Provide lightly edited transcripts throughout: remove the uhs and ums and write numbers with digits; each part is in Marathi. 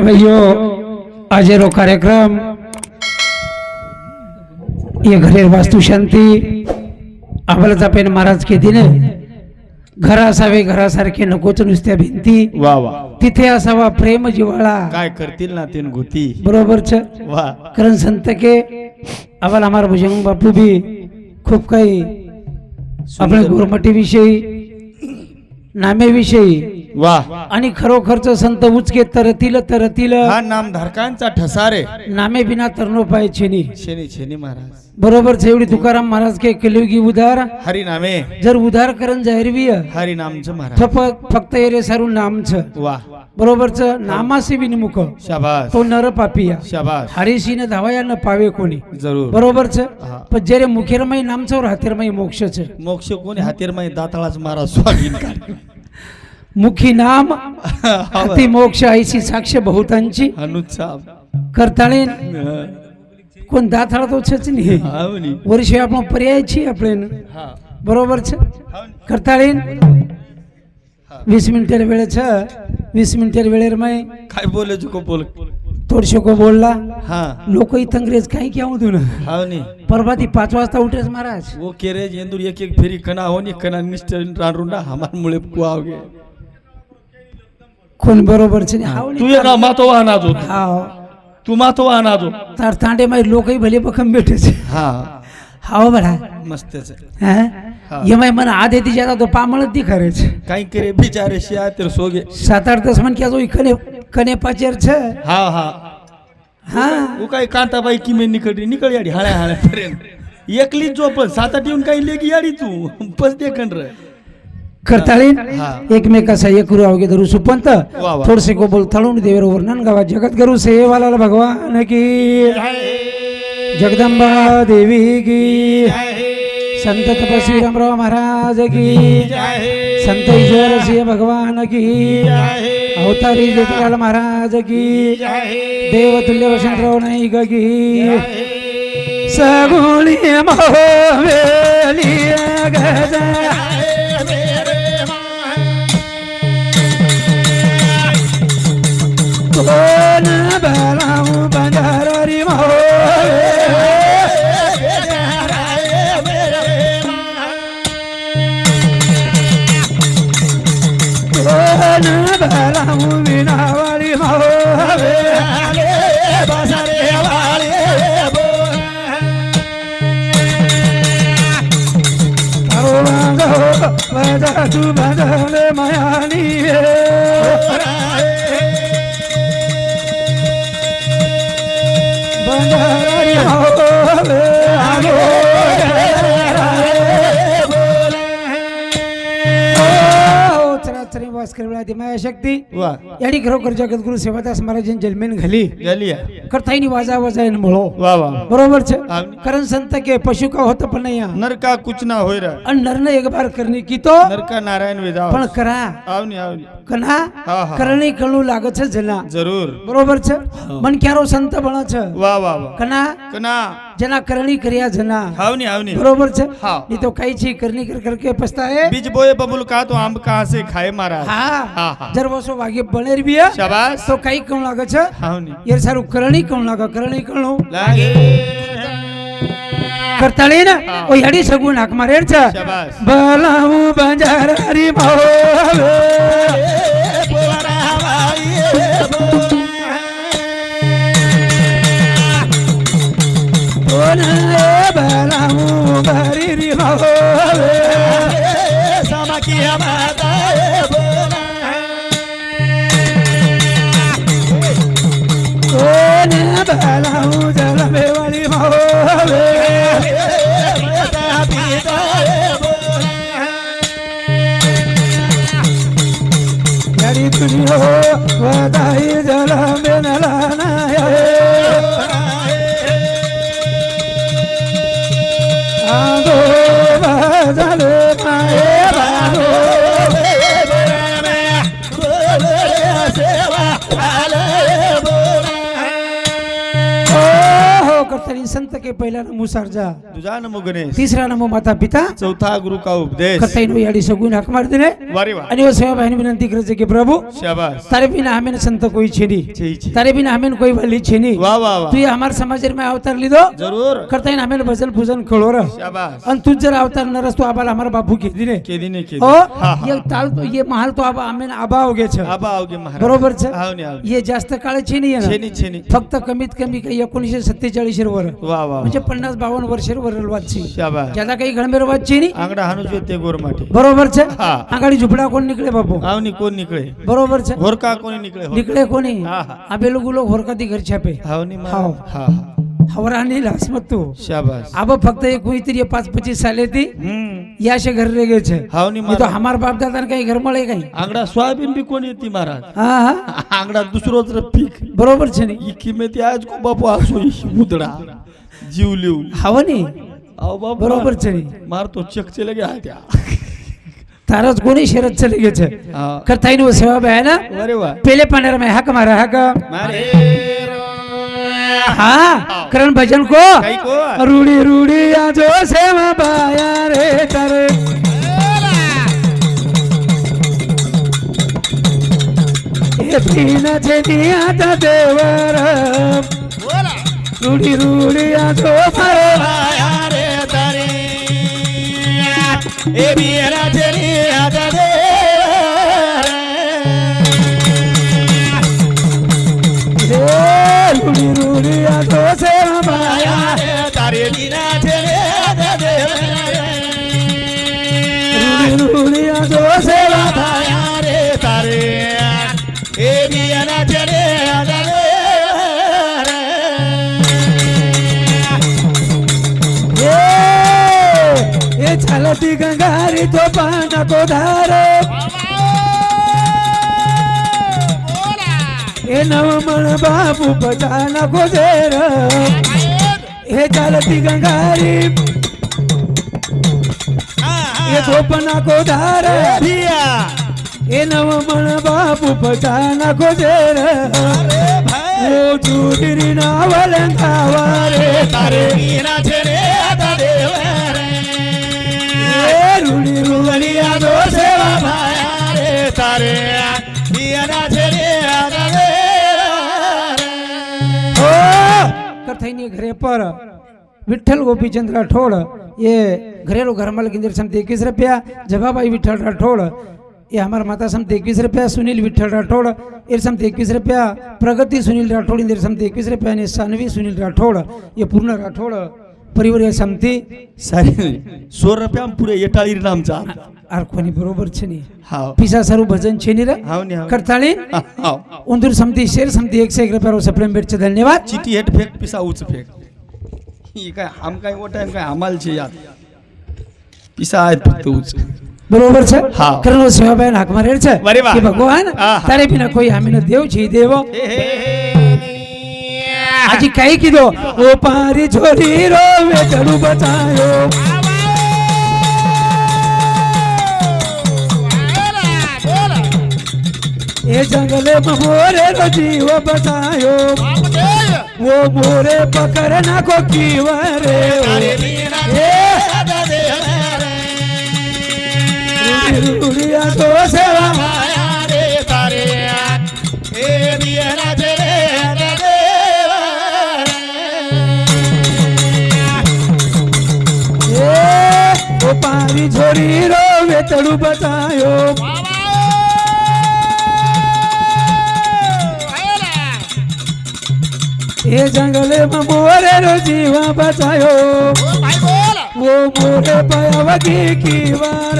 भाइयों आजेरो कार्यक्रम ये घरे वास्तु शांती आम्हाला जपेन महाराज के दिने घरा असावे घरासारखे नकोच नुसत्या भिंती वा वा तिथे असावा प्रेम जिव्हाळा काय करतील ना तीन गोती बरोबरच वा कारण संत के आम्हाला हमारा भुजंग बापू भी खूप काही आपल्या गुरुमठी विषयी नामे विषयी वा आणि खरोखरच संत उचके तरतील हा नामधारकांचा ठसारे नामे बिना तरनो पाय छेनी शेनी शेनी महाराज बरोबर एवढी तुकाराम महाराज के कलियुगी उधार हरी नामे जर उधार करण जाहीरवी हरी नामचं महाराज फक्त एरे सारून नामच वा बरोबरच नामासी विनिमुख शाबास तो नर पापिया शाबास हरीशीने धावाया न पावे कोणी जरूर बरोबरच पण जरे मुखेरमय नामचं और हातेरमय मोक्षच मोक्ष कोणी हातीरमाई दाताळाच महाराज स्वाधीन मुखी नाम हाती मोक्ष ऐसी साक्ष बहुतांची अनुत्साह करताळीन कोण दाताळा तो छच नाही हावनी वर्ष आपण पर्यायची आपण हा बरोबरच करताळीन 20 मिनिटेर वेळेच 20 मिनिटेर वेळेर मै काय बोले को बोल तोडशे को बोलला हा लोक इथं अंग्रेज काही क्या होतो हावनी परभाती 5 वाजता उठेच महाराज वो केरे येंदूर एक एक फेरी कना होनी कना निष्ठ रांडरुंडा हमार मुळे कुआवगे कोण बरोबरच तू ये ना मातो अनाजो हाव तू मातो अनाजो तर तांडे माई लोकही भले बखम भेटेच हा हाव बडा मस्तच हा ये माई मन आधे ती जाता तो पामळत दी खरेच काही करे बिचारे शिया तेर सोगे 7-8 10 मन क्या जो कने पाचेर छ हा हा हा वो काय कांता बाई की में निकळ याडी हाळ्या हाळ्या पर्यंत एकली झोप 7-8 येऊन काही लेगी याडी तू पस देखन रे करताळीन हा. एकमेकाचा एक गुरु अवघे धरू सुपंत वा वा. थोडसे को बोल थळून देवर वर्णन गावा जगत गुरु सेवाला भगवान की जगदंबा देवी की संत तपस्वी रामराव महाराज की संत ईश्वर सिंह भगवान की अवतारी जेठालाल महाराज की देवतुल्य वसंतराव नाईक की सगुणी मोवेली गज कोण बलाऊ बंधारी कोण बलाऊ विनावाली मावे बसरे वाले बजा तू बदले मायानी बंधारी माया शक्ती वा याडी खरोखर जगद्गुरु सेवादास महाराजांनी जन्मेन घाली गलिया करताईनी वाजा वाजायन म्हणो वा वा बरोबर छे कारण संत के पशु का होत पण नाही नरका कुछ ना होय रे आणि नरने एक बार करनी की तो नरका नारायण वेदा पण करा आवनी आवनी कना हा, हा. करणी कळू लागत छे जना जरूर बरोबर छे मन क्यारो संत बण छे वा वा वा कना कना जना करणी करिया जना आवनी आवनी बरोबर छे हाँ. नहीं तो कई चीज करनी कर करके पछताए बीज बोए बबुल का तो आम कहां से खाए महाराज हाँ हाँ. जर वो सो वागे बनेर भी है शाबाश तो कई कौन लागत छे आवनी यार सारू करणी कौन लागा करणी कौन लागे करताळी ना ओ याडी सगुण हाक मारेर छे शाबाश बलाऊ बंजारी मावे बलाऊ बरी मावे समकी माता कोण बलाऊ जलमे वाली मावे यारी दुनिया वदाई जलमे नलाना आगो बजले माए बागो सेवा आले ओ संत के पहिला नमो सारजा तुझा नमो गणेश तिसरा नमो माता पिता चौथा गुरु का उपदेश करताईन याडी सगुण हाक मार दिले वारे वा आणि वो सेवा बहन विनंती करे की प्रभु शाबाश तारे बिना हमें संत कोई छेनी छी छी तारे बिना हमें कोई वाली छेनी वाह वाह वाह तू ये हमारे समाज में अवतार लीधो जरूर करताईन हमें भजन पूजन कळो र शाबाश आणि तू जर अवतार नरस तो आबाला हमारा बापू के दिने केदी ने केदी ओ हा ये ताल तो ये महल तो आबा हमें आबा हो गे छ आबा आवगे महाराज बरोबर छ आवने आवने ये जास्त काळ छेनी आहे छेनी ना छेनी फक्त कमीत कमी काही 1947 वर वाह वाह म्हणजे 50-52 वर्षावर वरल वाची शाबाश ज्यादा काही घडमेर वाची नाही आंगडा हानु जो ते गोरमाटे बरोबर छे हा आगाडी झुपडा कोण निकळे बापू आवनी कोण निकळे बरोबर छे होरका कोणी निकळे हो निकळे कोणी हा, हा. आबे लोग होरका ती घर छापे आवनी हाव. हा हवरानी लास मत तू शाबाश अब फक्त एक हुई तरी 5-25 साले थी या से घर रह गए छे हावनी ये तो हमार बाप दादा ने काही घर मळे काही आंगडा सोयाबीन भी कोण येते महाराज हा हा आंगडा दुसरोच रे पीक बरोबर छे नी ही किंमत आज को बापू आसो मुदडा जीव लिव हवनी आओ बापू बरोबर छे नी मार तो चक चले गया त्या तारच कोणी शरद चले गए छे हा करताई नो सेवा बे है ना अरे वाह पहले पानेर में हक मारा हक मारे हाँ करण भजन को कई को रूड़ी रूड़ी आजो सेवा बाया रे तारे ये तीन छेनी आता देवर रूड़ी रूड़ी आजो आया रे तारे ए बिया चली आजा दे रूड़ी रूड़ी आजो सेवा बाया तारे बिना चले आजा दे रूड़ी रूड़ी आजो सेवा आया रे तारे ए बिया चले आजा दे ये छलती गंगारी तो पाना को धारे ये नवमण बाबू बचाना को देर ये चलती गंगारी ये धोपना को धारे बिया ये नवमण बाबू बचाना को देर वो चूरी नावल गावारे तारे बिना चले आजा दे रूड़ी रूड़ी आजो सेवा भाया रे तारे बिया चले आजा दे कथई घरे पर विठ्ठल गोपीचंद राठौड़ ये घरेलू घरमाल केंद्र समिति 21 रुपया जगाबाई विठ्ठल राठौड़ ये हमारा माता समिति 21 रुपया सुनील विठ्ठल राठौड़ एर समिति 21 रुपया प्रगति सुनील राठौड़ इंदिर समिति 21 रुपया आणि सानवी सुनील राठौड़ ये पूर्ण राठौड़ परिवार समिति सारे 100 रुपया पुरे येटाळी नामचा आर कोणी बरोबर छेनी हाव पिसा सारू भजन छेनी रे हाव नि हाव करताळी हाव उंदूर समिति शेर समिति 101 रुपया सप्लिमेंटचे धन्यवाद चिटी हेट फेक पिसा उच फेक ही काय हम काय ओटा काय हमाल छे यार पिसा आहेत फक्त उच बरोबर છે હા. કરનો સેવાભાઈ હાક મારેલ છે અરે વાહ. કે ભગવાન આહા. તારે બિના કોઈ આમીનો દેવ છે દેવો हे हे આજી કઈ કીધો ઓ પારી છોરી રોવે તડુ બચાયો એ જંગલે મોરે રો જીવ બચાયો वो मोरे पकड़ ना को कीवरे रुड़िया तो सेवा वो पारी छोरी रो वेतड़ू बतायो ये जंगले में मोरे रो जीवा बचायो वो मोरे पयावगी की वार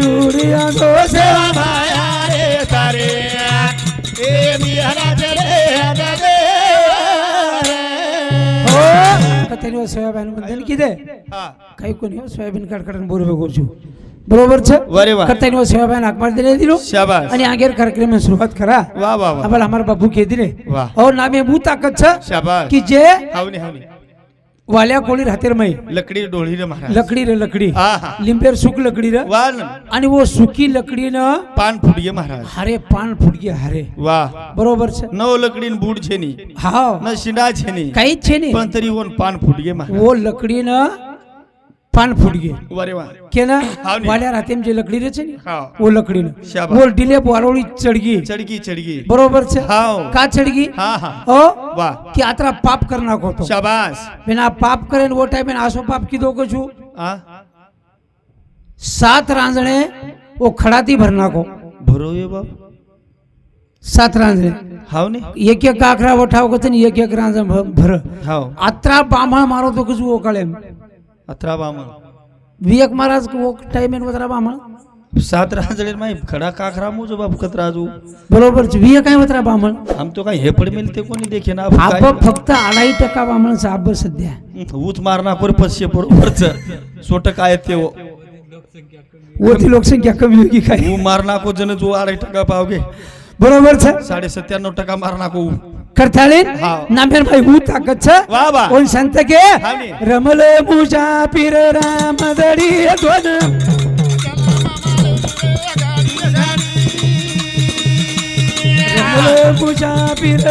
रूड़िया तो सेवा कथेनी सोयाबीन बंधन किदे काही कोणी सोयाबीन काढून बरोबर करजो बरोबर છે वारे वाह. કરતાની સેવાભાઈ નાકમાર દિલે દીલો शाबाश અને આગેર કાર્યક્રમ શરૂઆત કરા वाह वाह वाह અબલ અમાર બાપુ કે દિલે वाह और नामे બુ તાકત છે शाबाश कि जे हावनी हावनी वाल्या कोळी राहते मई लकड़ी डोली रे महाराज लकड़ी रे लकड़ी हाँ हाँ लिंबेर सूख लकड़ी रे वाह न, आणि वो सुकी लकड़ी न पान फूट गए महाराज हारे पान फूट गया हारे वाह बरोबर છે नव लकड़ी न बूढ़ छे नी હા न शिंडा छे नी काही જ છે ને पण तरी वन पान फूट गए महाराज वो लकड़ी न पान फूट गए वारे वाह के ना હા ને. वाल्या राहते जे लकड़ी रे છે ને हाँ वो लकड़ी न शाबाश. वो डिले वारोळी चढगी चढ़गी बरोबर છે हाँ का चढगी हाँ हाँ ओ वाह कि आतरा पाप कर नाखो तो शाबाश बिना पाप करे वो टाइम में आसो पाप कीधो को छु हाँ 7 रांजणे वो खड़ाती भर नाखो भरो ये बाप 7 रांजणे हाव ने एक एक काकरा वठाव कतन एक एक रांजण भर हाव आत्रा बामण मारो तो कुछ वो कळे अत्रा बामण विवेक महाराज को वो टाइम में वतरा बामण 7 राजड़े में खड़ा काखरा मुझे बाप कतराजू बरोबर છે विवेक काय वतरा बामण हम तो काही हेपड मिलते कोणी देखे ना आप फक्त 2.5% बामण साब सध्या ऊत मारना पर 500 बरोबरच 100 काय ते वो वो ती लोकसंख्या कमी होगी काय वो मारना को जन जो 2.5% पाओगे बरोबर છે 97.5% मारना को करताळी હા. नामेर भाई હું તાકત છે वाह वाह ઓન સંત કે હા ને. રમલ મુસાફિર રામ દડી ધ્વન રમલ મુસાફિર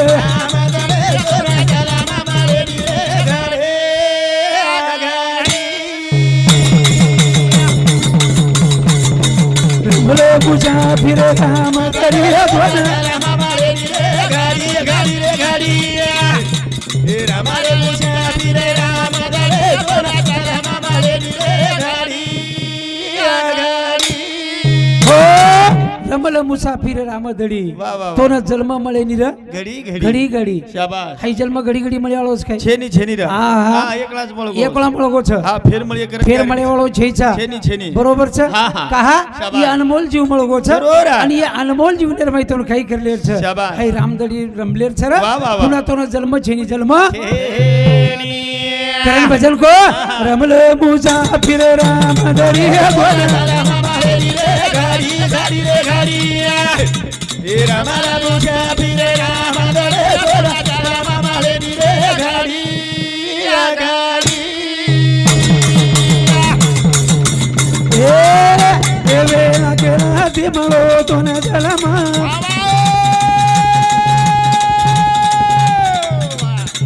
રમલ મુસાફિર રામ દડી ધ્વન हो રમલ મુસાફિર રામ દડી વાહ, વાહ, તો ન જન્મ મળે ની રે ઘડી ઘડી ઘડી શાબાશ હાઈ જન્મ ઘડી ઘડી મળે વાળો છે છેની રે હા, હા. એકલા જ મળો એકલા મળો છે હા ફેર મળીએ કરે ફેર મળે વાળો છે ઈચ્છા છેની બરોબર છે હા, હા. કહા શાબાશ. એ અનમોલ જીવ મળગો છે જરૂર. અને એ અનમોલ જીવ ને રમાઈ તો કઈ કરલેર છે શાબાશ. હાઈ રામદડી રમલેર છે રે વાહ, વાહ, વાહ. પુના તો જન્મ છે ની જન્મ છેની કરણ ભજન કો રમલ મુસાફિર રામદડી ધ્વન એ વેલા કેરા થી મળો તો ને જલમાં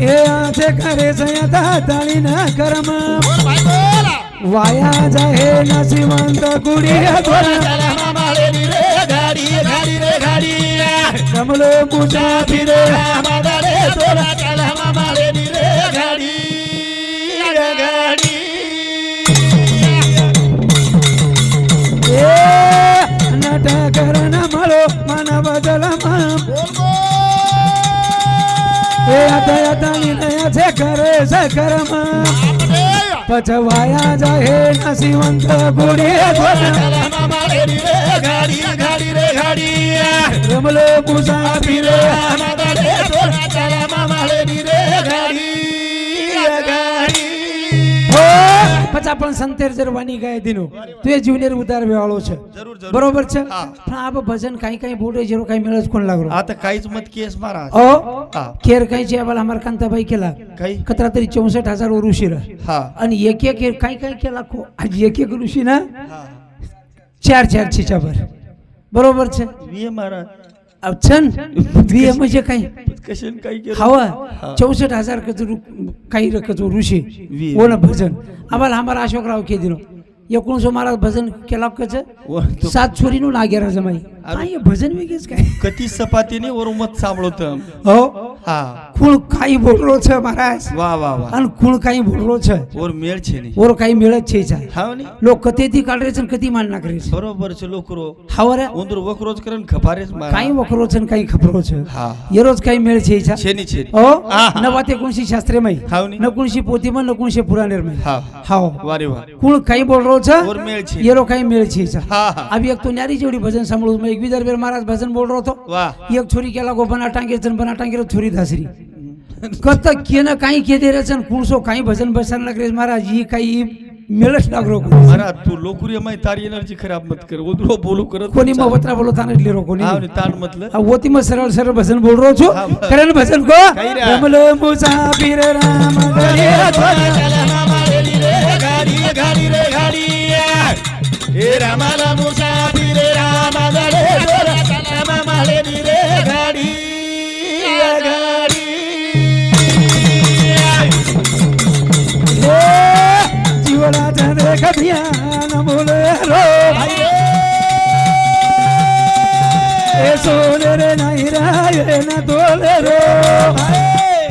એ આંચે કરે છે તાળી ના કર્મ વાયા જાહે નસીવંત ગુડી રમલો મુસાફિર એ નટકર ન મળો માનવ જલમાં એ હતા તાળી નયા છે કરે છે કર્મ પછવાયા જાહે નસીવંત ગુડી રમલો મુસાફિર હો પછા પણ સંતેર જરવાની ગાય દીનો તું એ જુનિયર ઉતારવે વાળો છે જરૂર જરૂર બરોબર છે હા. પણ આ ભજન કાઈ કાઈ બોલે જેરો કાઈ મેળજ કોણ लागलो આ તો કાहीच मत केस महाराज ओ હા केर काई છે वाला हमार कांताबाई केला काही कतरा तरी 64000 ऋषी रा हा आणि एक एक काई काई केला खो आज एक एक ऋषी ना हा 4 छिचाभर बरोबर છે वीए महाराज अब छन वीए म्हणजे काय कशन काही केलं हवा 64000 कचरू काही रकचो ऋषी वी. वो ना भजन आम्हाला हमारा अशोकराव के दिनो 1900 महाराज भजन केला कच वर तो 7 छोरी नु लागेरा जमाई काय भजन वेगेच काय कती सपातीने वर मत सांभळतो हो हा कुण काही बोलरो છે महाराज वाह वाह वाह અને કુણ કાઈ બોલરો છે वर मेळ છે ની ઓર કાઈ મેળજ છે જા हाव नी લોક કતેથી કાઢરે છે ને કતી માન નાખરે છે बरोबर છે लोकरो હાવરે उंदर वकरोज करन खपारेच मारा કાઈ વખરો છે ને કાઈ ખબરો છે हा એરોજ કાઈ મેળ છે જા છે ની છે ओ હા. નવાતે કોણસી શાસ્ત્રેમય હાવ ની. ન કોણસી પોતીમાં ન કોણસી પુરાણેરમય हा હાવ वारे वाह કુણ કાઈ બોલરો છે वर मेळ છે એરો કાઈ મેળ છે જા हा हा આવી એક તો ન્યારી જેવડી ભજન સાંભળું મેં એક બીજા બેર મહારાજ ભજન બોલરો હતો वाह એક છોરી કેલા ગો બના ટાંગે છે બના ટાંગે છોરી દાસરી કત કેને કાઈ કે દે રે છે કુણસો કાઈ ભજન બસન લાગે महाराज ई काई मेळच लागलो अरे तू लोकुरी माय तारी एनर्जी खराब मत कर उधरो बोलू करत कोणी मवत्रा बोलो ताने लो कोणी हाव ने ताण मतलं वोती में सरळ सरळ भजन बोल रो छो करण भजन को काही रे. रमल मुसाफिर राम गरे गाडी गाडी रे गाडी ए रामाला मुसाफिर राम गडे रामा माळे रे गाडी गाडी जीवना चंद्र कभियान बोले रो भाई ए सोने रे नहीं राय न तोले रो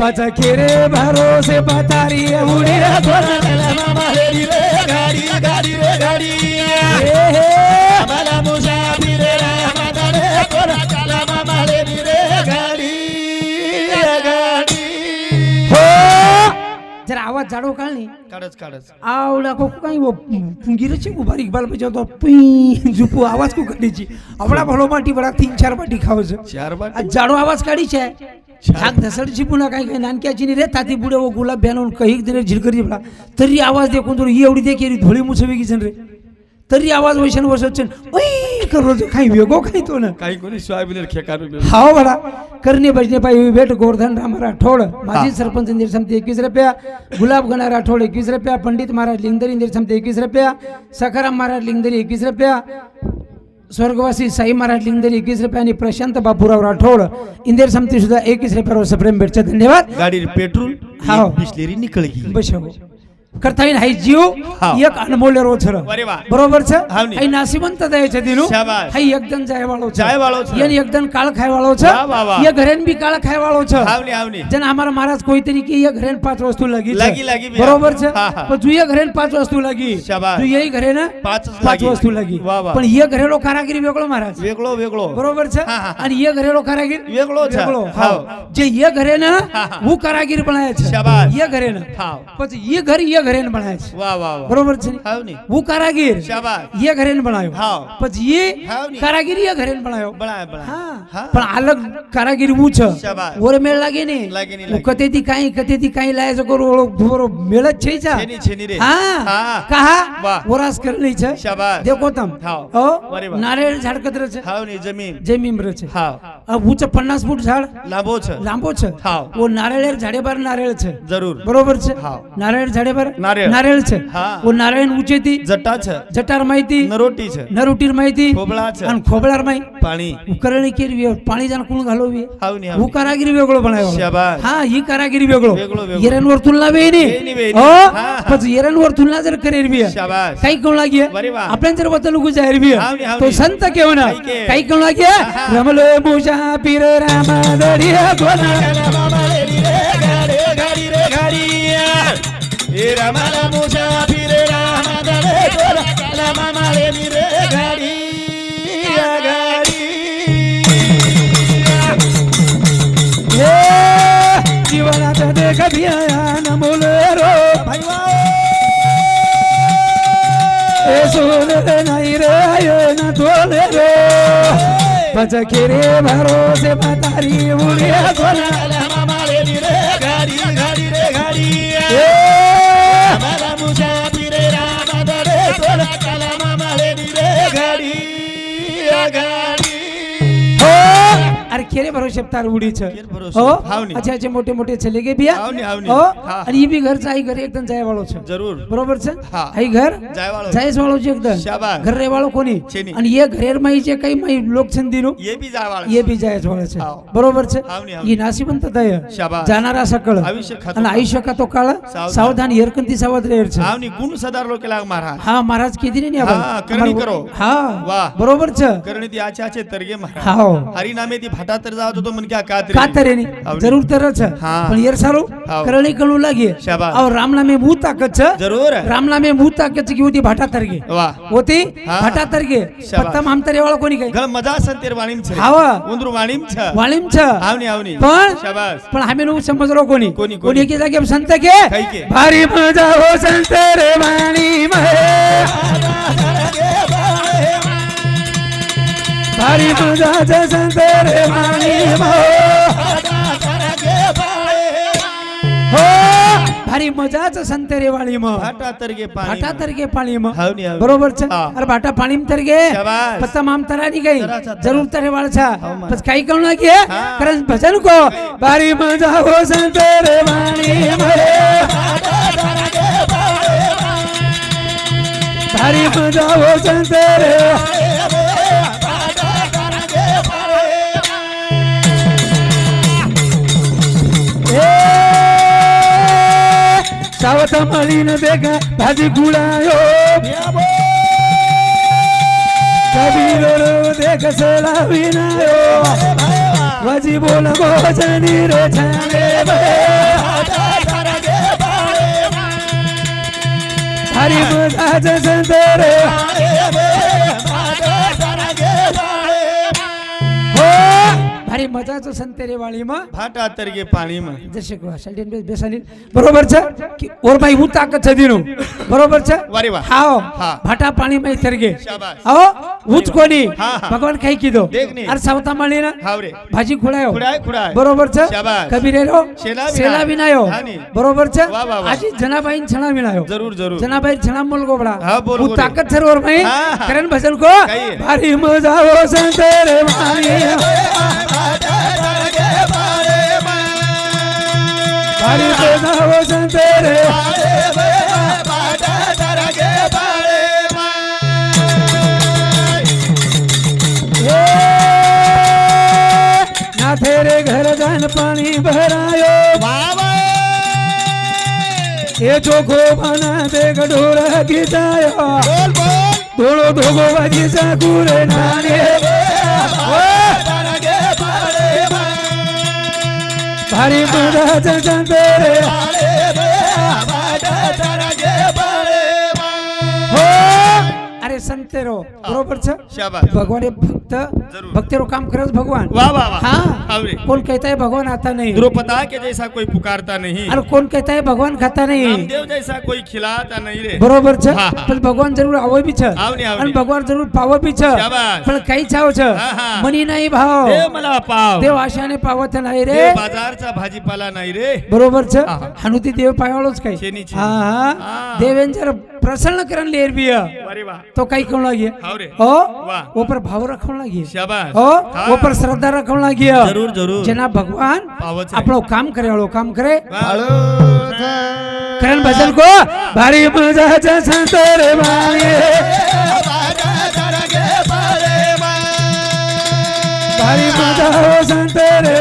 पचके रे भरोसे पतारी उड़ी रे माळे रे गाडी गाडी रे गाडी रामाला मुसाफिर राम गडे रामा माळे रे गाडी गाडी हो जरा आवाज जाडो काढली काढच काढच आवला को काही वो गिरची उभारी बाल बजावतो पी जुपू आवाज को काढीची आवडा भलो माटी बडा 3-4 बाटी खावच चार बार जाडो आवाज काढीची आहे हाक धसडची पुन्हा काही काही नानक्याची नी रे ताती बुडे वो गुलाब ब्यानून काही दिने झिलकरी बडा तरी आवाज दे कोण एवढी दे केरी धोळी मुसवी की रे तरी आवाज वैशन वसचन ओय करो जो काही वेगो काही तो ना काही कोणी सोयाबीन खेकारू हाव बडा करणे बजने पाई भेट गोवर्धन राम राठोड माजी सरपंच इंदिर समती 21 रुपया गुलाब गणा राठोड 21 रुपया पंडित महाराज लिंगदरी इंदिर समती 21 रुपया सखाराम महाराज लिंगदरी 21 रुपया स्वर्गवासी साई महाराज लिंगदरी 21 रुपया आणि प्रशांत बापूराव राठोड इंदिर समती सुद्धा 21 रुपयावर सप्रेम भेटचे धन्यवाद गाडी पेट्रोल हाव. बिस्लेरी निकळ गेली बस हो करता येईल हाई जीव हाव. एक अनमोल रोजर अरे वा. बरोबर छ हाव नी. हाई नासिवंत दयाचे दिनो शाबाश. हाई एकदम जाय वाळो छ जाय वाळो छ. येन एकदम काळ खाय वाळो छ वाह, वाह, वाह. ये घरेन भी काळ खाय वाळो छ हावनी हावनी जन हमारा महाराज कोई तरीके ये घरेन 5 वस्तू लगी छ. लगी, लगी भी. बरोबर छ हा, हा. पण तू ये घरेन 5 वस्तू लगी शाबाश. तू यही घरे ना 5 5 वस्तू लगी वाह, वाह. पण ये घरेलो कारागिरी वेगळो महाराज वेगळो वेगळो बरोबर छ हा, हा. आणि ये घरेलो कारागिर वेगळो छ. वेगळो हाव. जे ये घरे ना हा, हा. वो कारागिर बनाया छ शाबाश. ये घरे ना हाव. પછી ये घर ये घरेन बनाया छ वाह वाह वाह बरोबर છે हावनी वो कारागिर शाबाश. ये घरेन बनायो हाव. પછી ये हावनी. कारागिर ये घरेन बनायो बनाय बनाय हाँ हाँ. पण अलग कारागिर वो छ शाबाश. ओर मेळ लागे ने लागे नी, वो लागे. कतेती काई लायचं करू ओळख धुरो मेळच छै छा छेनी, छेनी रे. हाँ हाँ. कहा वाह. ओरास करली छ शाबाश. देखो तम हाव. हो अरे वाह. नारळ झाड कत्र छ हावनी जमीन जमीन छ हाव अब ऊंच 50 फूट झाड लांबो छ लांबो छ हाव. वो नारळेर झाडे पर नारळ छ जरूर बरोबर छ हाव. नारळ झाडे पर नारळ. नारळ छ हाँ. वो नारायण ऊंचे ती जटा छ जटार माहिती नरोटी छ नरुटीर माहिती खोबळा छ आणि खोबळार माहिती पाणी उकरणी केली पाणी जाण कोण घालोवी हावनी वो हावनी कारागिरी वेगळो बनायो शाबाश. हा ही कारागिरी वेगळो वेगळो, वेगळो. येरनवर तुलना वेनी वेनी, वेनी. हो हा. पण येरनवर तुलना जर करेर बी शाबाश. काही कोण लागी अरे वा. आपण जर बतल गु जाहीर बी हावनी, हावनी. तो संत केव ना काही के. काही कोण लागी हा. रमलो मुजा पीर राम दडिया गोना गाडी रे गाडी ए रामाला मुसाफिर राम गडे रामा माळे रे गाडी गाडी हे जीवनात देख भिया नमोल रो ए सोन नाही रे न तोले रो पचके रे भरोसे पतारी उडिया गोना रामा माळे रे गाडी गाडी रे गाडी ए रामाला मुसाफिर राम गडे रामा माळे रे गाडी गाडी हो अरे खेरे भरोसे तार उडी छ खेर भरोसे. हो हावनी. अच्छा अच्छे मोठे मोठे चले गे बिया हावनी, हावनी. हो हा. आणि ही बी घर आई घर एकदम जाय वाळो छ जरूर बरोबर छ हा. आई घर जायवाळो. जायस वाळो छ एकदम शाबाश. घर रे वाळो कोणी छेनी. आणि ये घरेर माई जे काही माई लोक छन दिनो ये भी जायवाळ ये बी जायस वाळो छ हाव. बरोबर छ हावनी, हावनी. ही नासिबंत दय शाबाश. जाणारा सकळ आयुष्य खातो आणि आयुष्य का तो काळ सावधान येरकंती सावध रेर छ हावनी गुण सदारलो केला महाराज हा महाराज किती नाही हा, करणी करो. हा वाह. बरोबर छ करणे ती आचे आचे तरगे महाराज हाव हरिनामे ती भाटा तर जात होतो मन क्या कातरे का तरेनी हावनी. जरूर तरच हाँ. पण येर सारो हाव. करणी कळू लागे शाबास. और रामनामे मुंह ताकत छ जरूर रामनामे मुंह ताकत की होती भाटा तरगे वाह होती हाँ. भाटा तरगे शाबास. पत्ता मामतरे वाला कोणी काय गळ मजा संतेर वाणीम छे हाव उंदरू वाणीम छ वाळीम छ हावनी हावनी पण शाबास पण आम्ही नु समजलो कोणी कोणी, कोणी? कोणी की जागे संत के काही के? भारी मजा हो संत रे वाणी महे भारी मजा छ संत रे वाणी महे हो भारी मजाच संतेरे वाली मग भाटा तरगे पाणी भाटा तरीके पाणी मग हाव नी, हाव नी. बरोबर છે હા. અરે ભાટા પાણી તરગે શાબાશ. પત્તા મામ તરાની ગઈ તરાછા, જરૂર તરે વાળ છે હાવ માં. બસ કઈ કણ લાગી હા. કરન ભજન કો બારી મજા હો સંતરે વાણી મરે બારી મજા હો સંતરે સાવત મળીને દેખા ભાજી ગુડાયો કબીરો દેખ સેલાવીનાયો વજી બોલ ભોજની રે છાને હરી મજા જ સંતરે હરી મજા તો સંતરે વાળીમાં ભાટા તરગે પાણીમાં જશે કો સલ્ટીન બેસાલી બરોબર છે કે ઓર ભાઈ હું તાકાત છે દીનું બરોબર છે વારી વાહ. હાઓ હા. ભાટા પાણીમાં તરગે શાબાશ. આવો ઉચ કોની હા, હા. ભગવાન કઈ કીધો દેખ ની. અર સાવતા મળીને હાવરે ભાજી ખોડાયો ખુડાય ખુડાય બરોબર છે શાબાશ. કબીરેરો શેલા સેલા વિનાયો હા ની. બરોબર છે વાહ, વાહ, વાહ. આજે જનાબાઈ છણા વિનાયો જરૂર જરૂર જનાબાઈ છણા મોલ ગોબડા હા, બોલ, હું બોલ. તાકાત છે ઓર ભાઈ હા, હા. કરન ભજન કો કહીએ. ભારી મજા હો સંતરે વાણી ભારી મજા હો સંતરે ના તેરે ઘર જાન પાણી ભરાયો એ ચોખો બના દે ગઢોરા ગીતાયો ધોળો ધોગો વાજી સાકુરે નાને ભારી મજા છે સંતરે હો અરે સંતેરો બરોબર છે શાબાશ. ભગવાન એ ભક્ત जरूर. भक्तेरो काम करे भगवान वाह वाह वाह हाँ हावरे कौन कहता है भगवान आता नहीं द्रौपदा के जैसा कोई पुकारता नहीं अरे कौन कहता है भगवान खाता नहीं रामदेव जैसा कोई खिलाता नहीं रे बरोबर છે હા, હા. પણ ભગવાન જરૂર આવો બી છે આવની, આવની. અને ભગવાન જરૂર પાવો બી છે શાબાશ. પણ કઈ ચાવ છે હા, હા. મની નહીં ભાવ देव मला पाव દેવ આશાને પાવત नाही रे देव बाजारचा भाजीपाला नाही रे बरोबर છે હા, હા. हनुती देव पावाळोच काही छेनी, छेनी. હા હા હા. देवेन जर प्रसन्न करण लेर बी अरे वाह तो काही कोण लागे हावरे हो वाह. ऊपर भाव रखण लागे शाबाश हो હા. ऊपर श्रद्धा रखण लागे जरूर जरूर જેના ભગવાન પાવો છે. આપણો કામ કરે વાળો કામ કરે વાળો કરણ ભજન કો ભારી મજા છે સંતરે વાળી ભારી મજા હો સંતરે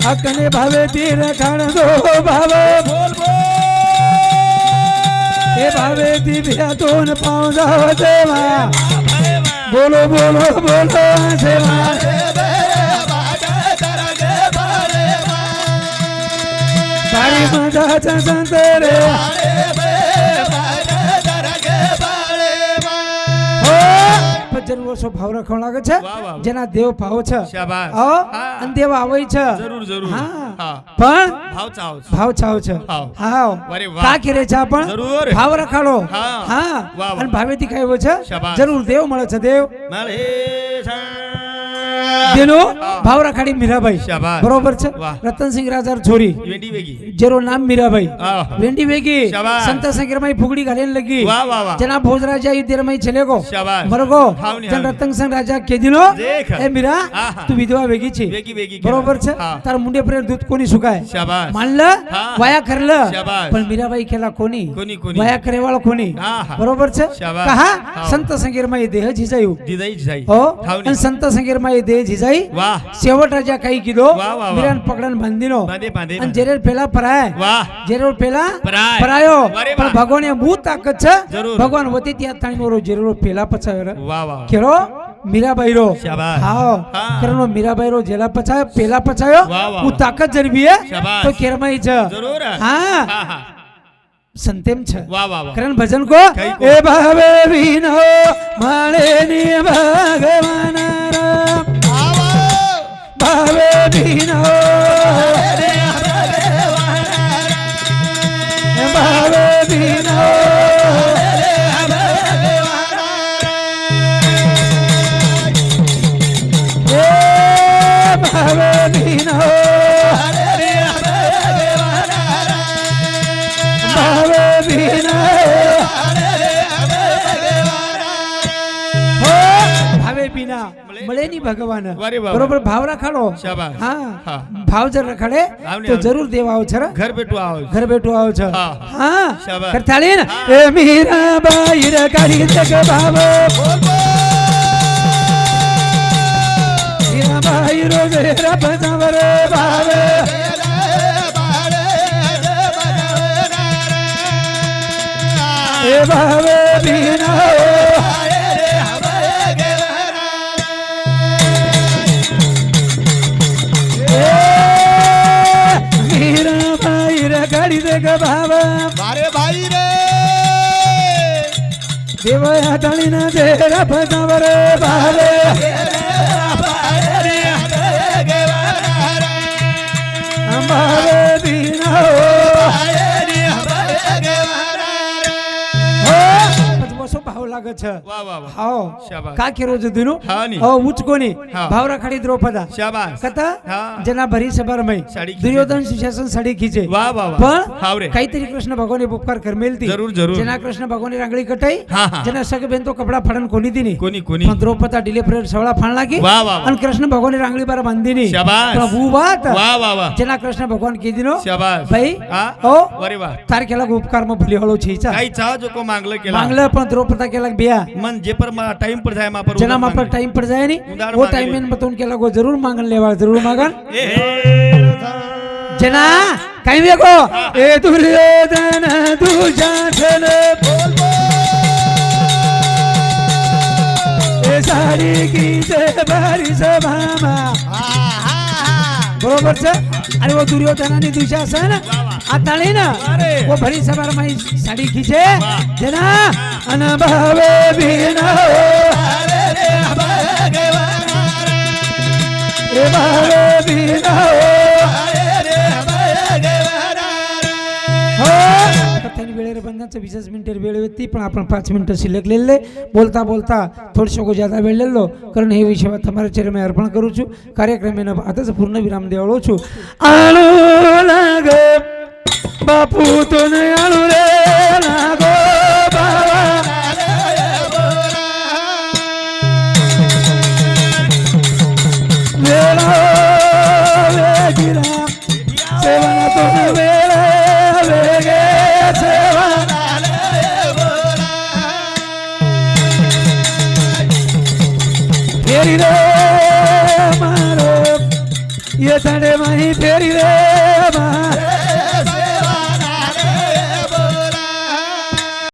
હકને ભાવે તીર ખાણ દો ભાવ એ ભાવે દિવ્યા તો ન પાઉં જાવ દેવા બોલો બોલો બોલો સેવા ભારી મજા છે સંતરે જરૂર ઓછો ભાવ રાખવા લાગે છે વાહ, વાહ. જેના દેવ ભાવ છે શાબાશ આવો હા. અને દેવ આવે છે જરૂર જરૂર હા હા પણ ભાવ ચાવ ભાવ છાવ છે હાવ. હાવ અરે વાહ. કા કરે છે પણ જરૂર. ભાવ રખાડો હા. હા વાહ, વાહ. અને ભાવેથી કાયો છે શાબાશ. જરૂર દેવ મળે છે દેવ મારે તેનો ભાવ રખાડી મીરાબાઈ શાબાશ. બરોબર છે વાહ. રતનસિંહ રાજાર છોરી વેડી વેગી જેરો નામ મીરાબાઈ આહ. વેંડી વેગી શાબાશ. સંત સંગ્રમાઈ ફુગડી ઘાલીને લગી વાહ, વાહ, વાહ. જેના ભોજરાજા યુદ્ધરમાઈ ચલેગો શાબાશ. મરગો હાવની, જન હાવની. રતનસિંહ રાજા કેદીનો દેખ. એ મીરા આહા. તું વિધવા વેગી છે વેગી વેગી બરોબર છે હા. તાર મુંડે પર દૂધ કોની સુકાય શાબાશ માનલ હા. વાયા કરલ શાબાશ. પણ મીરાબાઈ ખેલા કોની કોની, કોની? વાયા કરે વાળો કોની આહા. બરોબર છે શાબાશ. કહા હા. સંત સંગીરમાં એ દેહ જીજાયું દીદાઈ જાય હો થાવની. અને સંત સંગીરમાં એ દેહ જીજાઈ વાહ સેવટ રાજા કઈ કીધો વાહ, વાહ, વાહ. મીરાન પકડન બાંધીનો બાંધે બાંધે અને જેરે પેલા પરાય વાહ જેરો પેલા પરાય. પરાયો અરે પણ વાહ. ભગવાન એ બહુ તાકાત છે જરૂર. ભગવાન વતી ત્યાં તાણી મોરો જેરો પેલા પછાયો રે વાહ વાહ કેરો મીરાબાઈ રો શાબાશ. હા હા. કરનો મીરાબાઈ રો જેલા પછાયો પેલા પછાયો વાહ, વાહ, હું વાહ. તાકાત જરબી હે શાબાશ. તો કેરમાઈ છે જરૂર હા હા હા સંતેમ છે વાહ વાહ વાહ કરણ ભજન કો કઈ કો? એ ભાવે વિનો માળે ની ભગવાન રામ ભાવે વિનો ભાવે વિનો વિના મળે નહીં ભગવાન વારે વાહ. બરોબર ભાવ રખાડો શાબાશ. હા હા. ભાવ જર રખાડે આવને, તો આવને. જરૂર દેવા આવો છે રે. ઘર બેઠું આવો ઘર બેઠું આવો છો હા. હા શાબાશ. કરતાળી ને એ મીરાબાઈ રે કાઢી દે કે ભાવ મીરાબાઈ રોજ રે ભજાવર ભાવ એ ભાવ બીના મીરાબાઈ રે કાઢી દે કે ભાવ મારે ભાઈ રે દેવયા ટાણીના જેરા ભજાવર ભાવે અંબારે દીના બસો ભાવ લાગે છે વાહ વાહ વાહ આવો શાબાશ. કા કેરો જદીનો હા ની. આવો ઉચકોની હા. ભાવ રખાડી દ્રૌપદા શાબાશ. કથા હા. જેના ભરી સભારમય સાડી ખીચે. દુર્યોધન સુશાસન સાડી ખીચે વાહ વાહ વાહ. હાવ રે. પણ કઈતરી કૃષ્ણ ભગવાને ઉપકાર કરમેલતી જરૂર, જરૂર. જેના કૃષ્ણ ભગવાનની રાંગળી કટાઈ હા, હા. જેના સગ બેન તો કપડા ફાડન કોની દીની કોની કોની પણ દ્રૌપદા ડીલે ફ્રેડ સવળા ફાણ લાગી વાહ, વાહ, વાહ. અને કૃષ્ણ ભગવાનની રાંગળી પર બાંધીની શાબાશ. પ્રભુ વાત વાહ વાહ વાહ જેના કૃષ્ણ ભગવાન કીધીનો શાબાશ. ભાઈ હા. ઓ વરે વાહ તાર કેલાક ઉપકારમાં ભૂલી હળો છે ઈચ્છા કાઈ ચાહ જો કો માંગલે કેલા માંગલે પણ દ્રૌપદા કેલાક બેયા मन जे पर टाइम पर जाए वहाँ पर જેના उधर માં પર मांगे। ટાઈમ પર જાય નહીં ઉધાર वो માંગી टाइम લે. में बतौन केला को जरूर मांगन लेवा जरूर मांगन ए हे જેના કઈ વેગો એ દુર્યોધન દુશાસન એ સાડી કી છે ભારી સભામાં બરોબર છે અરે वो दुर्योधन आणि दुशासन આ તાળી ને वो ભરી સભામાં સાડી ખીચે જેના અનભાવે ભીના એ ભાવે ભીના कथानी वेळेर बंधांचं 20 मिनिटं वेळ होती पण आपण 5 मिनिटं शिल्लक लेले बोलता बोलता थोडसं ज्यादा वेळ लेलो कारण हे विषय તમારા ચરણે અર્પણ કરું છું કાર્યક્રમને આતાच પૂર્ણ વિરામ દેવાળો છું આળો લાગ બાપુ તો ને આળો રે લાગો બાવા વેળા વેગીરા સેવના તો વેળા વેગે સેવા ફેરી રે મારો ये तड़े माही फेरी रे मार